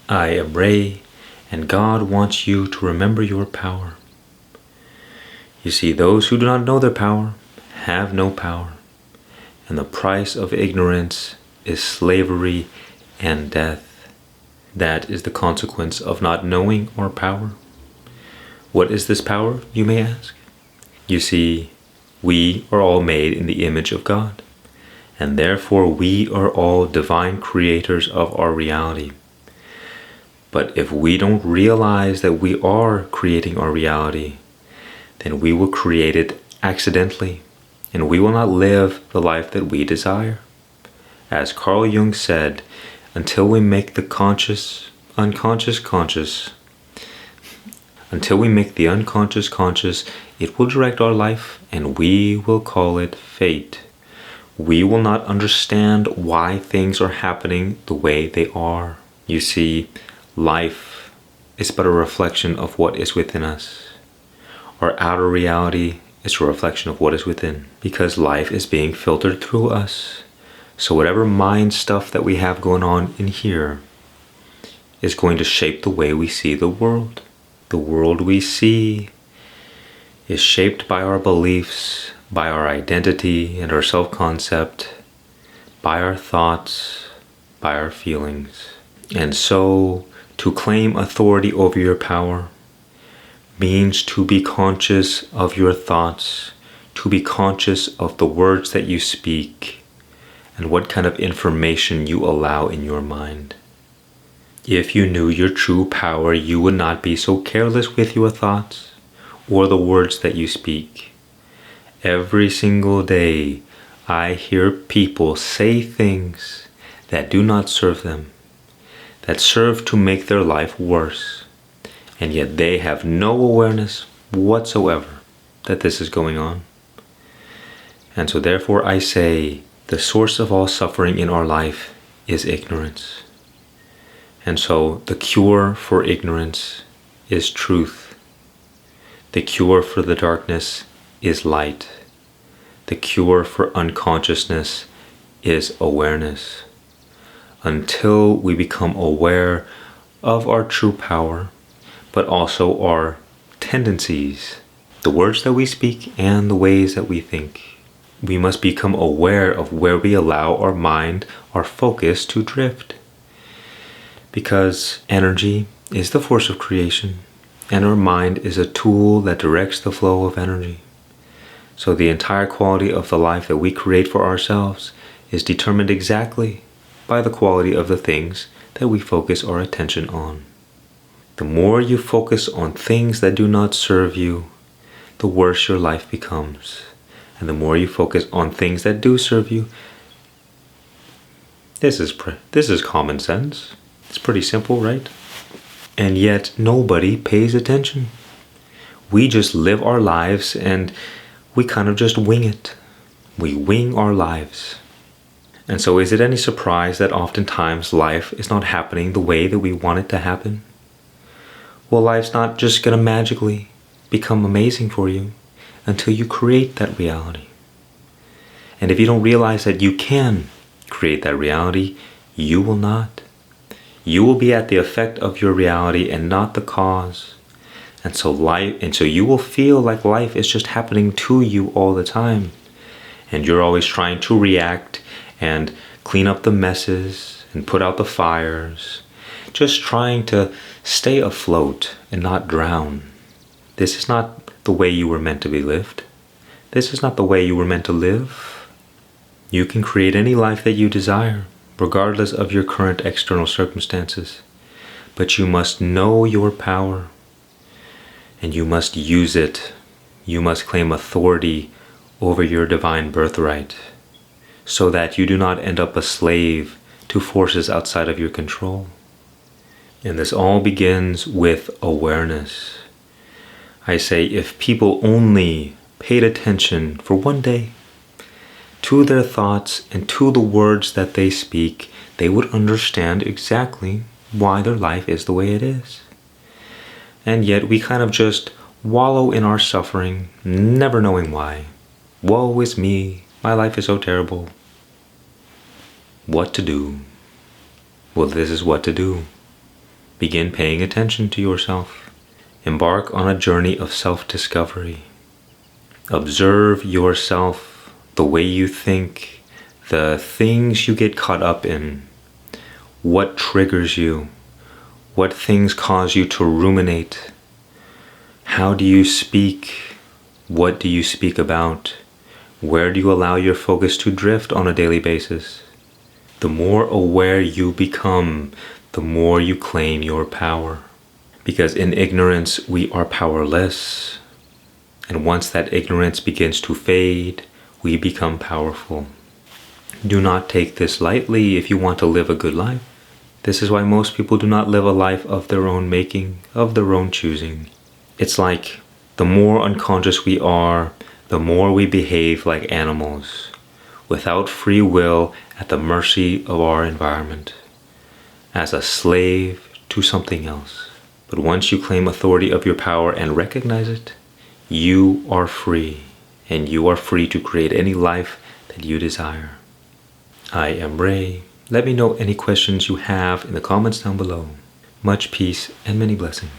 I am Ray, and God wants you to remember your power. You see, those who do not know their power have no power, and the price of ignorance is slavery and death. That is the consequence of not knowing our power. What is this power, you may ask? You see, we are all made in the image of God, and therefore we are all divine creators of our reality. But if we don't realize that we are creating our reality, then we will create it accidentally, and we will not live the life that we desire. As Carl Jung said, until we make the unconscious conscious, until we make the unconscious conscious, it will direct our life, and we will call it fate. We will not understand why things are happening the way they are. You see, life is but a reflection of what is within us. Our outer reality is a reflection of what is within, because life is being filtered through us. So whatever mind stuff that we have going on in here is going to shape the way we see the world. The world we see is shaped by our beliefs, by our identity and our self-concept, by our thoughts, by our feelings. And so, to claim authority over your power means to be conscious of your thoughts, to be conscious of the words that you speak, and what kind of information you allow in your mind. If you knew your true power, you would not be so careless with your thoughts or the words that you speak. Every single day, I hear people say things that do not serve them, that serve to make their life worse, and yet they have no awareness whatsoever that this is going on. And so therefore I say, the source of all suffering in our life is ignorance. And so the cure for ignorance is truth. The cure for the darkness is light. The cure for unconsciousness is awareness. Until we become aware of our true power, but also our tendencies, the words that we speak and the ways that we think, we must become aware of where we allow our mind, our focus to drift. Because energy is the force of creation, and our mind is a tool that directs the flow of energy. So the entire quality of the life that we create for ourselves is determined exactly by the quality of the things that we focus our attention on. The more you focus on things that do not serve you, the worse your life becomes. And the more you focus on things that do serve you, this is common sense. It's pretty simple, right? And yet nobody pays attention. We just live our lives and we kind of just wing it. We wing our lives. And so is it any surprise that oftentimes life is not happening the way that we want it to happen? Well, life's not just going to magically become amazing for you until you create that reality. And if you don't realize that you can create that reality, you will not. You will be at the effect of your reality and not the cause. And so you will feel like life is just happening to you all the time. And you're always trying to react and clean up the messes and put out the fires, just trying to stay afloat and not drown. This is not the way you were meant to be lived. This is not the way you were meant to live. You can create any life that you desire, regardless of your current external circumstances. But you must know your power, and you must use it. You must claim authority over your divine birthright, so that you do not end up a slave to forces outside of your control. And this all begins with awareness. I say, if people only paid attention for one day to their thoughts and to the words that they speak, they would understand exactly why their life is the way it is. And yet we kind of just wallow in our suffering, never knowing why. Woe is me, my life is so terrible. What to do? Well, this is what to do. Begin paying attention to yourself. Embark on a journey of self-discovery. Observe yourself, the way you think, the things you get caught up in, what triggers you, what things cause you to ruminate, how do you speak, what do you speak about, where do you allow your focus to drift on a daily basis. The more aware you become, the more you claim your power. Because in ignorance, we are powerless. And once that ignorance begins to fade, we become powerful. Do not take this lightly if you want to live a good life. This is why most people do not live a life of their own making, of their own choosing. It's like the more unconscious we are, the more we behave like animals, without free will, at the mercy of our environment, as a slave to something else. But once you claim authority of your power and recognize it, you are free, and you are free to create any life that you desire. I am Ray. Let me know any questions you have in the comments down below. Much peace and many blessings.